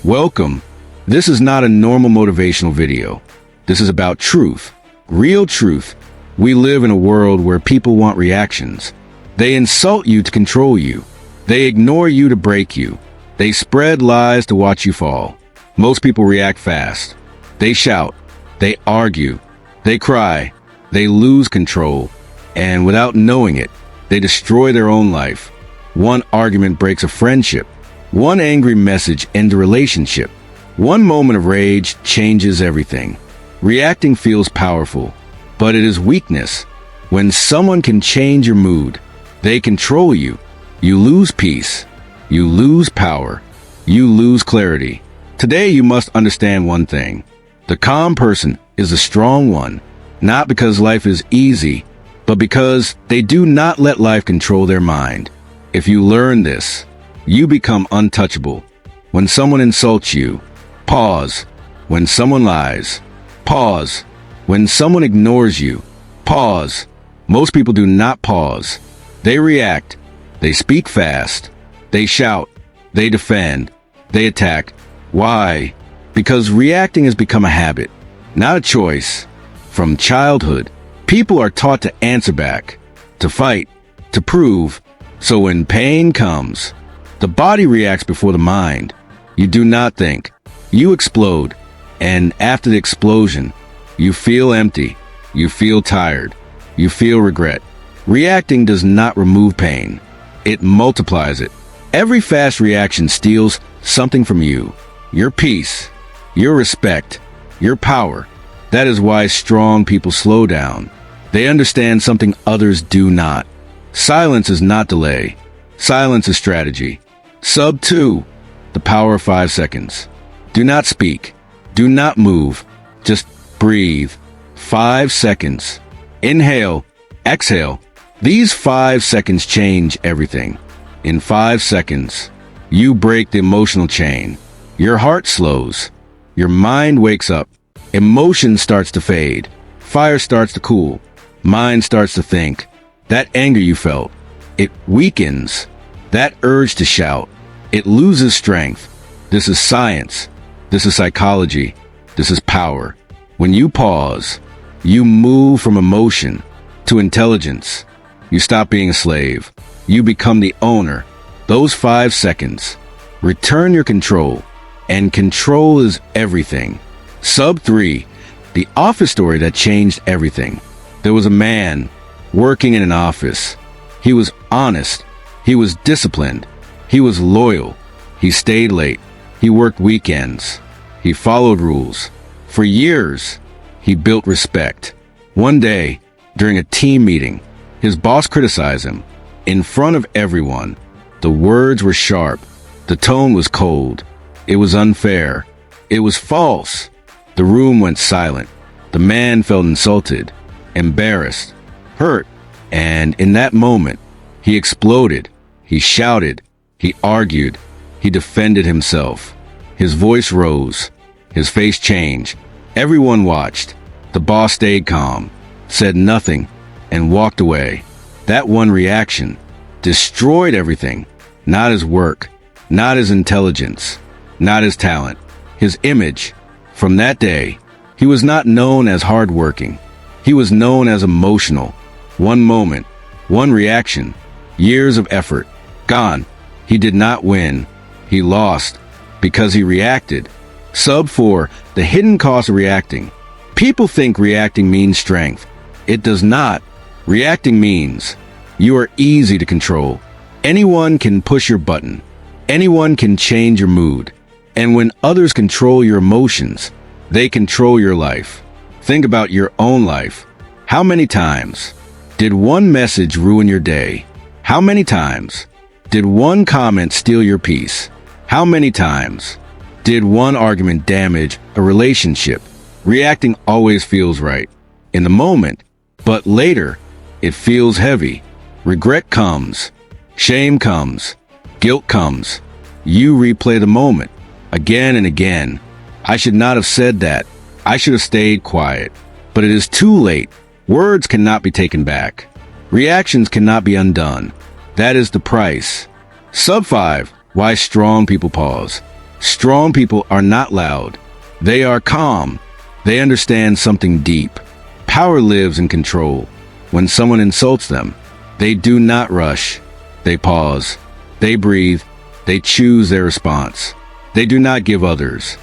Welcome. This is not a normal motivational video. This is about truth, real truth. We live in a world where people want reactions. They insult you to control you. They ignore you to break you. They spread lies to watch you fall. Most people react fast. They shout. They argue. They cry. They lose control. And without knowing it, they destroy their own life. One argument breaks a friendship. One angry message ends a relationship. One moment of rage changes everything. Reacting feels powerful, but it is weakness. When someone can change your mood, they control you. You lose peace. You lose power. You lose clarity. Today you must understand one thing. The calm person is the strong one, not because life is easy, but because they do not let life control their mind. If you learn this, you become untouchable. When someone insults you, pause. When someone lies, pause. When someone ignores you, pause. Most people do not pause. They react. They speak fast. They shout. They defend. They attack. Why? Because reacting has become a habit, not a choice. From childhood, people are taught to answer back, to fight, to prove. So when pain comes, the body reacts before the mind. You do not think. You explode. And after the explosion, you feel empty. You feel tired. You feel regret. Reacting does not remove pain. It multiplies it. Every fast reaction steals something from you. Your peace, your respect, your power. That is why strong people slow down. They understand something others do not. Silence is not delay. Silence is strategy. Sub 2. The power of 5 seconds. Do not speak. Do not move. Just breathe. 5 seconds. Inhale. Exhale. These 5 seconds change everything. In 5 seconds, you break the emotional chain. Your heart slows. Your mind wakes up. Emotion starts to fade. Fire starts to cool. Mind starts to think. That anger you felt, it weakens. That urge to shout, it loses strength. This is science. This is psychology. This is power. When you pause, you move from emotion to intelligence. You stop being a slave. You become the owner. Those 5 seconds. Return your control. And control is everything. Sub 3. The office story that changed everything. There was a man working in an office. He was honest. He was disciplined. He was loyal. He stayed late. He worked weekends. He followed rules. For years, he built respect. One day, during a team meeting, his boss criticized him. In front of everyone, the words were sharp. The tone was cold. It was unfair. It was false. The room went silent. The man felt insulted, embarrassed, hurt. And in that moment, he exploded. He shouted. He argued. He defended himself. His voice rose. His face changed. Everyone watched. The boss stayed calm, said nothing, and walked away. That one reaction destroyed everything. Not his work, not his intelligence, not his talent, his image. From that day, he was not known as hardworking. He was known as emotional. One moment, one reaction, years of effort, gone. He did not win. He lost because he reacted. Sub 4, the hidden cost of reacting. People think reacting means strength. It does not. Reacting means you are easy to control. Anyone can push your button. Anyone can change your mood. And when others control your emotions, they control your life. Think about your own life. How many times did one message ruin your day? How many times did one comment steal your peace? How many times did one argument damage a relationship? Reacting always feels right in the moment, but later it feels heavy. Regret comes. Shame comes. Guilt comes. You replay the moment again and again. I should not have said that. I should have stayed quiet. But it is too late. Words cannot be taken back. Reactions cannot be undone. That is the price. Sub 5. Why strong people pause. Strong people are not loud. They are calm. They understand something deep. Power lives in control. When someone insults them, they do not rush. They pause. They breathe. They choose their response. They do not give others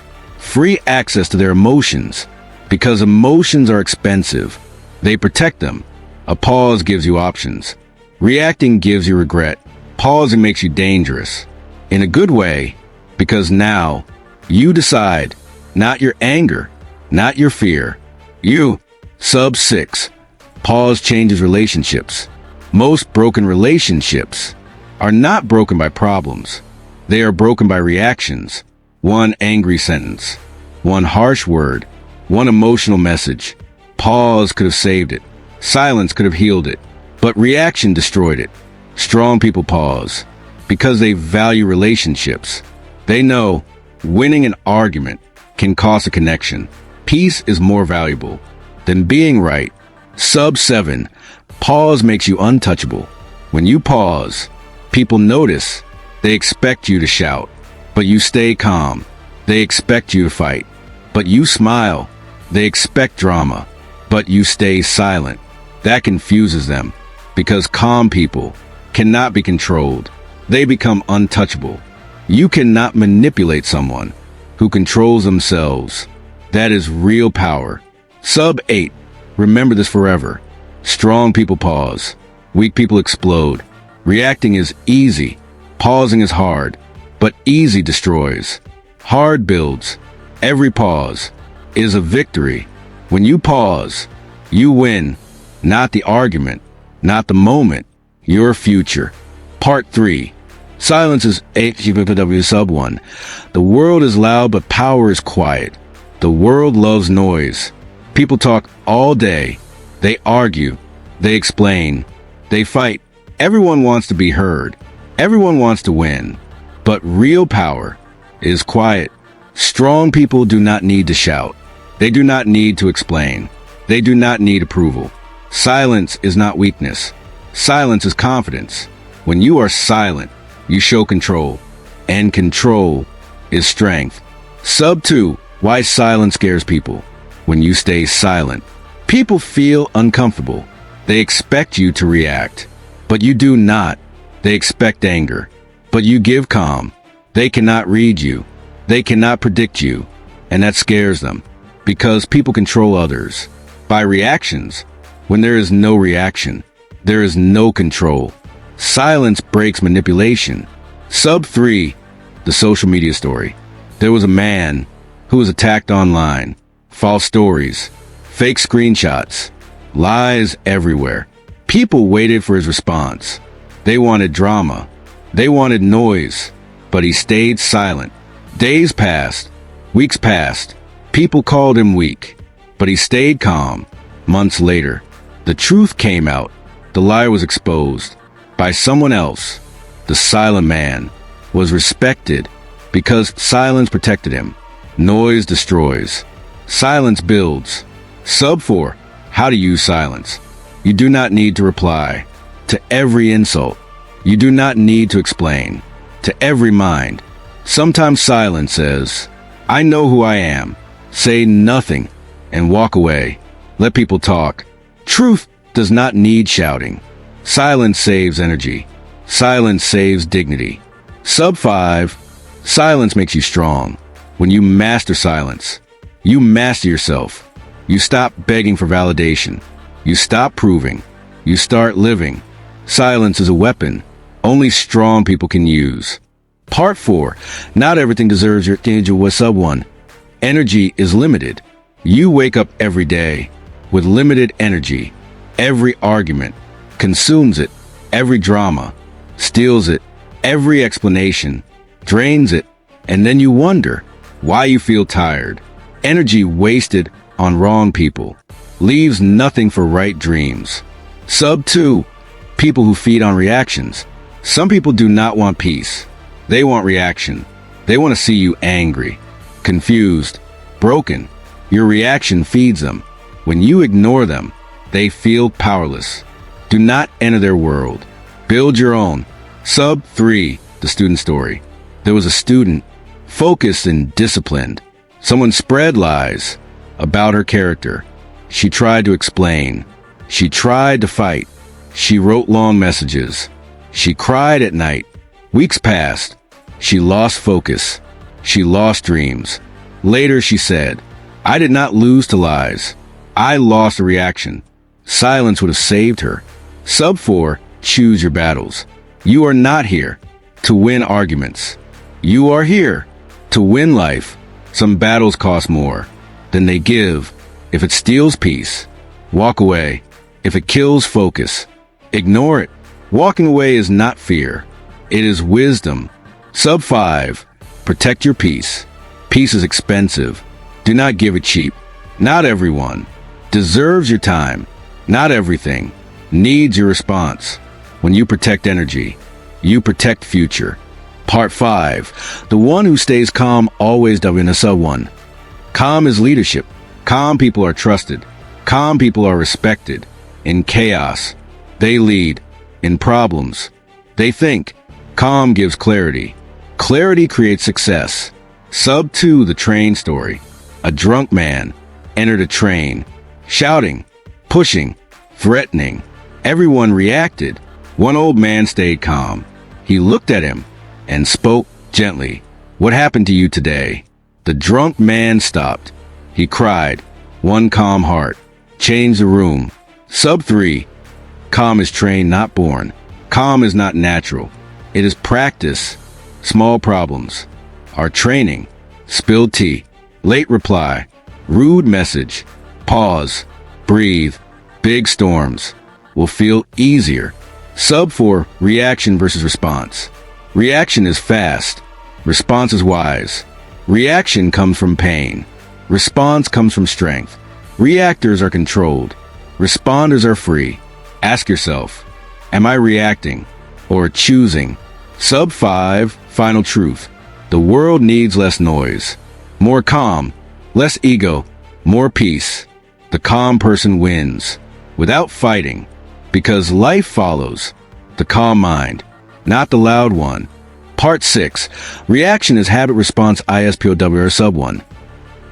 free access to their emotions because emotions are expensive. They protect them. A pause gives you options. Reacting gives you regret. Pausing makes you dangerous. In a good way, because now you decide, not your anger, not your fear. You. Sub 6. Pause changes relationships. Most broken relationships are not broken by problems. They are broken by reactions. One angry sentence, one harsh word, one emotional message. Pause could have saved it. Silence could have healed it. But reaction destroyed it. Strong people pause because they value relationships. They know winning an argument can cost a connection. Peace is more valuable than being right. Sub 7. Pause makes you untouchable. When you pause, people notice. They expect you to shout, but you stay calm. They expect you to fight, but you smile. They expect drama, but you stay silent. That confuses them because calm people cannot be controlled. They become untouchable. You cannot manipulate someone who controls themselves. That is real power. Sub 8. Remember this forever. Strong people pause. Weak people explode. Reacting is easy. Pausing is hard. But easy destroys. Hard builds. Every pause is a victory. When you pause, you win. Not the argument. Not the moment. Your future. Part 3. Silence is HGPW Sub 1. The world is loud, but power is quiet. The world loves noise. People talk all day. They argue. They explain. They fight. Everyone wants to be heard. Everyone wants to win. But real power is quiet. Strong people do not need to shout. They do not need to explain. They do not need approval. Silence is not weakness. Silence is confidence. When you are silent, you show control. And control is strength. Sub 2. Why silence scares people. When you stay silent, people feel uncomfortable. They expect you to react, but you do not. They expect anger, but you give calm. They cannot read you. They cannot predict you, and that scares them because people control others by reactions. When there is no reaction, there is no control. Silence breaks manipulation. Sub 3. The social media story. There was a man who was attacked online. False stories, fake screenshots, lies everywhere. People waited for his response. They wanted drama. They wanted noise. But he stayed silent. Days passed. Weeks passed. People called him weak. But he stayed calm. Months later, the truth came out. The lie was exposed by someone else. The silent man was respected because silence protected him. Noise destroys. Silence builds. Sub 4. How to use silence. You do not need to reply to every insult. You do not need to explain to every mind. Sometimes silence says, I know who I am. Say nothing and walk away. Let people talk. Truth does not need shouting. Silence saves energy. Silence saves dignity. Sub 5. Silence makes you strong. When you master silence, you master yourself. You stop begging for validation. You stop proving. You start living. Silence is a weapon only strong people can use. Part 4. Not everything deserves your attention. With Sub 1. Energy is limited. You wake up every day with limited energy. Every argument consumes it. Every drama steals it. Every explanation drains it. And then you wonder why you feel tired. Energy wasted on wrong people leaves nothing for right dreams. Sub 2. People who feed on reactions. Some people do not want peace. They want reaction. They want to see you angry, confused, broken. Your reaction feeds them. When you ignore them, they feel powerless. Do not enter their world. Build your own. Sub 3. The student story. There was a student focused and disciplined. Someone spread lies about her character. She tried to explain. She tried to fight. She wrote long messages. She cried at night. Weeks passed. She lost focus. She lost dreams. Later she said, "I did not lose to lies. I lost a reaction." Silence would have saved her. Sub 4, choose your battles. You are not here to win arguments. You are here to win life. Some battles cost more than they give. If it steals peace, walk away. If it kills focus, ignore it. Walking away is not fear. It is wisdom. Sub 5, protect your peace. Peace is expensive. Do not give it cheap. Not everyone deserves your time. Not everything needs your response. When you protect energy, you protect future. Part 5, the one who stays calm always wins. A sub 1. Calm is leadership. Calm people are trusted. Calm people are respected. In chaos, they lead. In problems, they think. Calm gives clarity. Clarity creates success. Sub 2, the train story. A drunk man entered a train, shouting, pushing, threatening. Everyone reacted. One old man stayed calm. He looked at him and spoke gently. "What happened to you today?" The drunk man stopped. He cried. One calm heart changed the room. Sub 3, calm is trained, not born. Calm is not natural. It is practice. Small problems are training. Spilled tea, late reply, rude message, pause, breathe. Big storms will feel easier. Sub 4, reaction versus response. Reaction is fast. Response is wise. Reaction comes from pain. Response comes from strength. Reactors are controlled. Responders are free. Ask yourself, am I reacting or choosing? Sub 5, final truth. The world needs less noise. More calm, less ego, more peace. The calm person wins without fighting, because life follows the calm mind, not the loud one. Part 6, reaction is habit, response, ISPOW. Sub 1,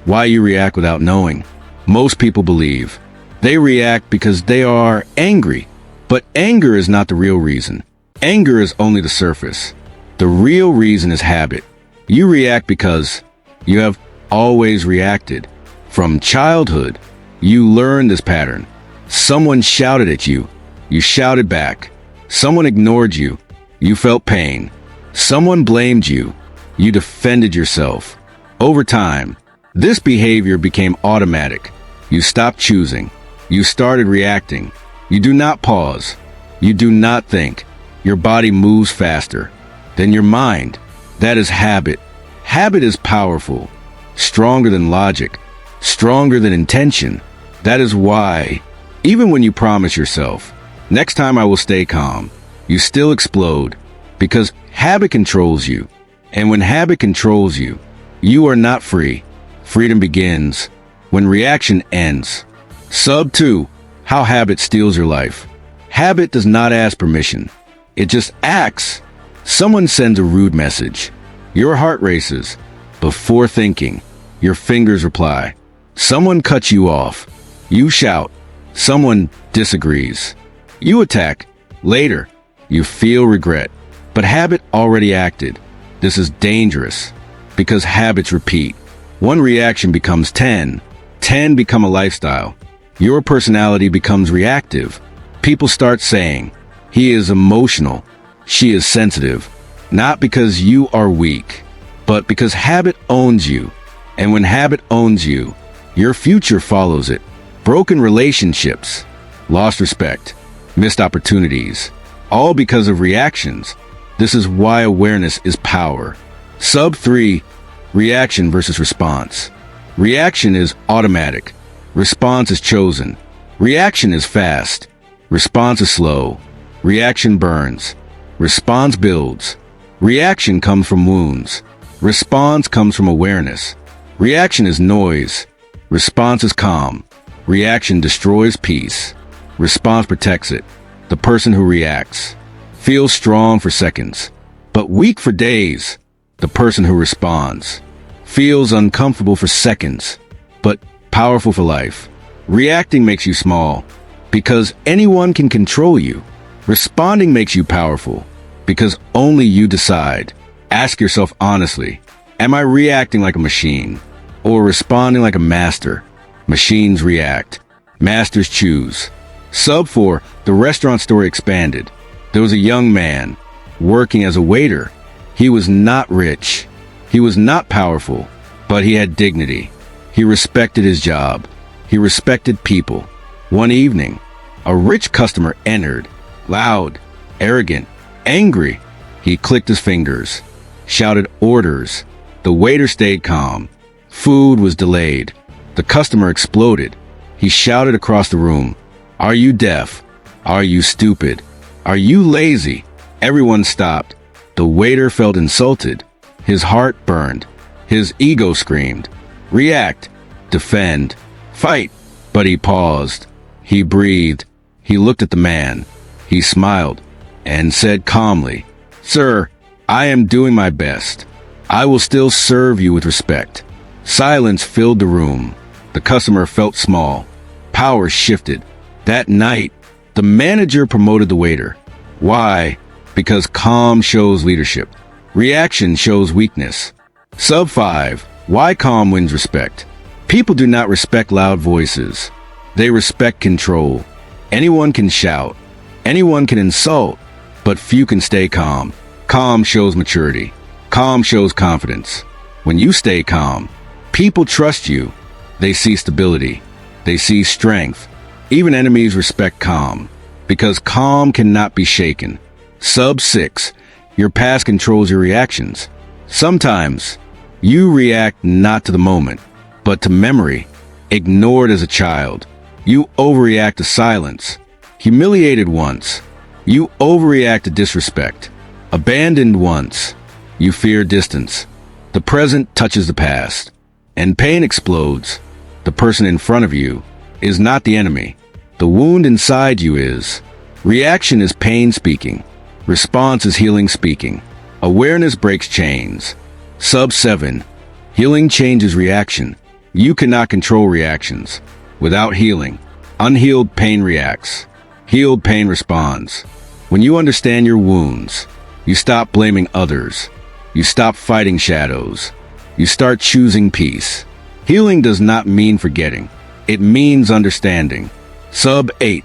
why you react without knowing. Most people believe they react because they are angry, but anger is not the real reason. Anger is only the surface. The real reason is habit. You react because you have always reacted. From childhood, you learned this pattern. Someone shouted at you. You shouted back. Someone ignored you. You felt pain. Someone blamed you. You defended yourself. Over time, this behavior became automatic. You stopped choosing. You started reacting. You do not pause. You do not think. Your body moves faster than your mind. That is habit. Habit is powerful, stronger than logic, stronger than intention. That is why, even when you promise yourself, next time I will stay calm, you still explode, because habit controls you. And when habit controls you, you are not free. Freedom begins when reaction ends. Sub 2, how habit steals your life. Habit does not ask permission. It just acts. Someone sends a rude message. Your heart races. Before thinking, your fingers reply. Someone cuts you off. You shout. Someone disagrees. You attack. Later, you feel regret. But habit already acted. This is dangerous because habits repeat. One reaction becomes 10. 10 become a lifestyle. Your personality becomes reactive. People start saying, he is emotional. She is sensitive. Not because you are weak, but because habit owns you. And when habit owns you, your future follows it. Broken relationships, lost respect, missed opportunities, all because of reactions. This is why awareness is power. Sub 3, reaction versus response. Reaction is automatic. Response is chosen. Reaction is fast. Response is slow. Reaction burns. Response builds. Reaction comes from wounds. Response comes from awareness. Reaction is noise. Response is calm. Reaction destroys peace. Response protects it. The person who reacts feels strong for seconds, but weak for days. the person who responds. Feels uncomfortable for seconds, but powerful for life. Reacting makes you small, because anyone can control you. Responding makes you powerful, because only you decide. Ask yourself honestly, am I reacting like a machine, or responding like a master? Machines react. Masters choose. Sub 4, the restaurant story expanded. There was a young man working as a waiter. He was not rich. He was not powerful, but he had dignity. He respected his job. He respected people. One evening, a rich customer entered, loud, arrogant, angry. He clicked his fingers, shouted orders. The waiter stayed calm. Food was delayed. The customer exploded. He shouted across the room, "Are you deaf? Are you stupid? Are you lazy?" Everyone stopped. The waiter felt insulted. His heart burned. His ego screamed, "React, defend, fight." But he paused. He breathed. He looked at the man. He smiled and said calmly, "Sir, I am doing my best. I will still serve you with respect." Silence filled the room. The customer felt small. Power shifted. That night, the manager promoted the waiter. Why? Because calm shows leadership. Reaction shows weakness. Sub 5, why calm wins respect. People do not respect loud voices. They respect control. Anyone can shout. Anyone can insult, but few can stay calm. Calm shows maturity. Calm shows confidence. When you stay calm, people trust you. They see stability. They see strength. Even enemies respect calm, because calm cannot be shaken. Sub 6, your past controls your reactions. Sometimes, you react not to the moment, but to memory. Ignored as a child. You overreact to silence. Humiliated once. You overreact to disrespect. Abandoned once. You fear distance. The present touches the past, and pain explodes. The person in front of you is not the enemy. The wound inside you is. Reaction is pain speaking. Response is healing speaking. Awareness breaks chains. Sub 7. Healing changes reaction. You cannot control reactions. Without healing, unhealed pain reacts. Healed pain responds. When you understand your wounds, you stop blaming others. You stop fighting shadows. You start choosing peace. Healing does not mean forgetting. It means understanding. Sub 8.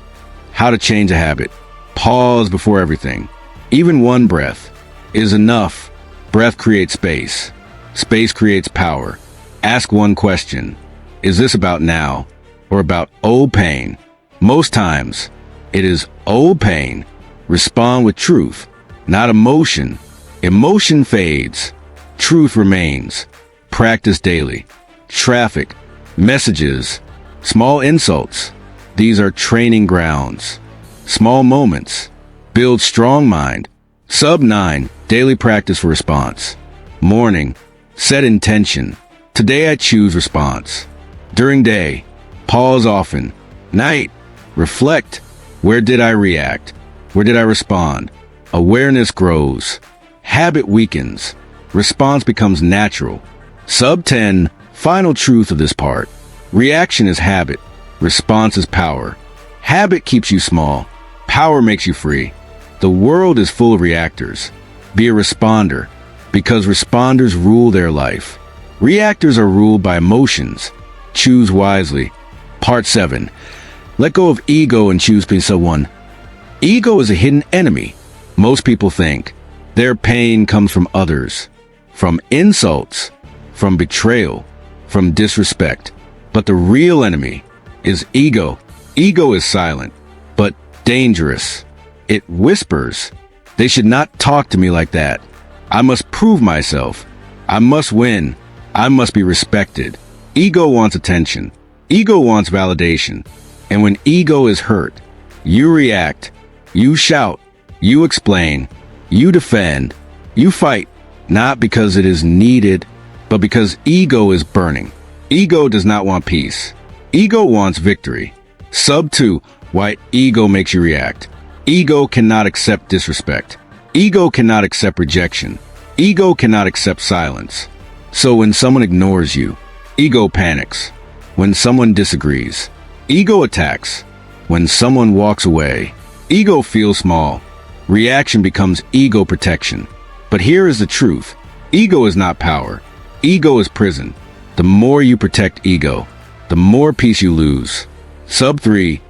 How to change a habit. Pause before everything. Even one breath is enough. Breath creates space. Space creates power. Ask one question. Is this about now or about old pain? Most times, it is old pain. Respond with truth, not emotion. Emotion fades. Truth remains. Practice daily. Traffic, messages, small insults. These are training grounds. Small moments. Build strong mind. Sub 9, daily practice for response. Morning, set intention. Today I choose response. During day, pause often. Night, reflect. Where did I react? Where did I respond? Awareness grows. Habit weakens. Response becomes natural. Sub 10, final truth of this part. Reaction is habit. Response is power. Habit keeps you small. Power makes you free. The world is full of reactors. Be a responder, because responders rule their life. Reactors are ruled by emotions. Choose wisely. Part 7. Let go of ego and choose peace. Sub 1. Ego is a hidden enemy. Most people think their pain comes from others, from insults, from betrayal, from disrespect. But the real enemy is ego. Ego is silent, but dangerous. It whispers, "They should not talk to me like that. I must prove myself. I must win. I must be respected." Ego wants attention. Ego wants validation. And when ego is hurt, you react. You shout. You explain. You defend. You fight, not because it is needed, but because ego is burning. Ego does not want peace. Ego wants victory. Sub 2, why ego makes you react. Ego cannot accept disrespect. Ego cannot accept rejection. Ego cannot accept silence. So when someone ignores you, ego panics. When someone disagrees, ego attacks. When someone walks away, ego feels small. Reaction becomes ego protection. But here is the truth. Ego is not power. Ego is prison. The more you protect ego, the more peace you lose. Sub 3.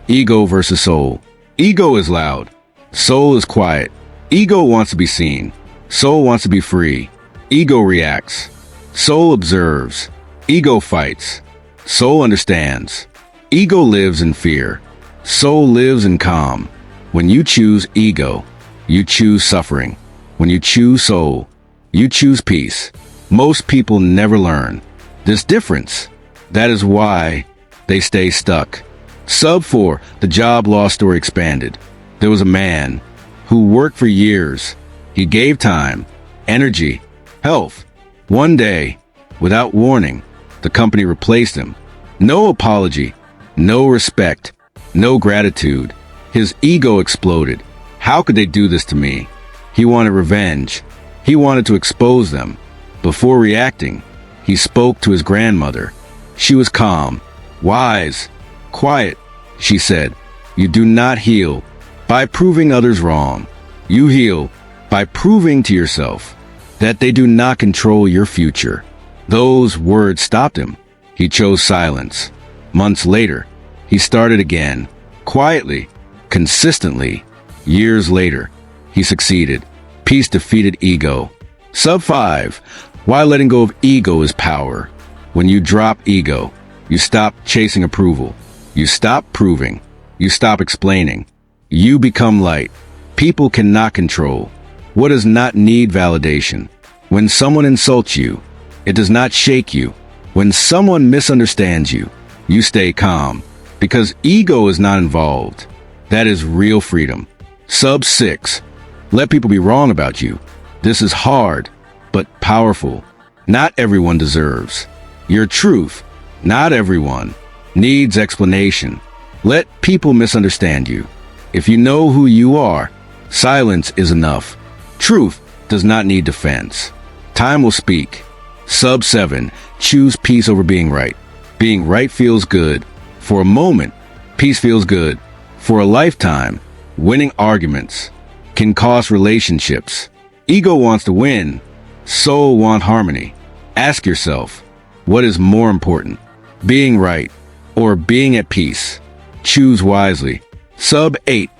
Ego versus soul. Ego is loud. Soul is quiet. Ego wants to be seen. Soul wants to be free. Ego reacts. Soul observes. Ego fights. Soul understands. Ego lives in fear. Soul lives in calm. When you choose ego, you choose suffering. When you choose soul, you choose peace. Most people never learn this difference. That is why they stay stuck. Sub 4. The job loss story expanded. There was a man who worked for years. He gave time, energy, health. One day, without warning, the company replaced him. No apology, no respect, no gratitude. His ego exploded. How could they do this to me? He wanted revenge. He wanted to expose them. Before reacting, he spoke to his grandmother. She was calm, wise, quiet. She said, "You do not heal by proving others wrong. You heal by proving to yourself that they do not control your future." Those words stopped him. He chose silence. Months later, he started again, quietly, consistently. Years later, he succeeded. Peace defeated ego. Sub 5. Why letting go of ego is power. When you drop ego, you stop chasing approval. You stop proving. You stop explaining. You become light. People cannot control what does not need validation. When someone insults you, it does not shake you. When someone misunderstands you, you stay calm because ego is not involved. That is real freedom. Sub 6. Let people be wrong about you. This is hard, but powerful. Not everyone deserves your truth. Not everyone needs explanation. Let people misunderstand you. If you know who you are, silence is enough. Truth does not need defense. Time will speak. Sub 7. Choose peace over being right. Being right feels good. For a moment, peace feels good. For a lifetime, winning arguments can cost relationships. Ego wants to win. Soul wants harmony. Ask yourself, what is more important? Being right or being at peace? Choose wisely. Sub 8.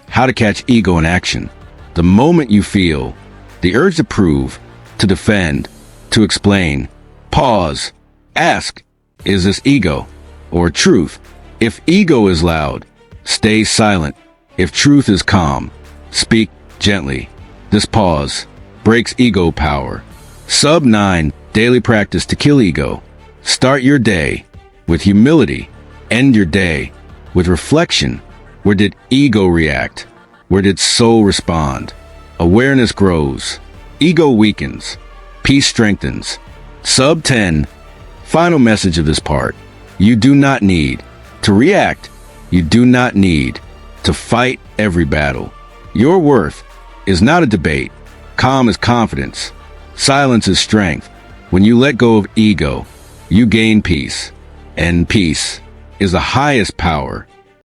How to catch ego in action. The moment you feel the urge to prove, to defend, to explain, pause. Ask, is this ego or truth? If ego is loud, stay silent. If truth is calm, speak gently. This pause breaks ego power. Sub 9. Daily practice to kill ego. Start your day with humility. End your day with reflection. Where did ego react? Where did soul respond? Awareness grows. Ego weakens. Peace strengthens. Sub 10. Final message of this part. You do not need to react. You do not need to fight every battle. Your worth is not a debate. Calm is confidence. Silence is strength. When you let go of ego, you gain peace. And peace is the highest power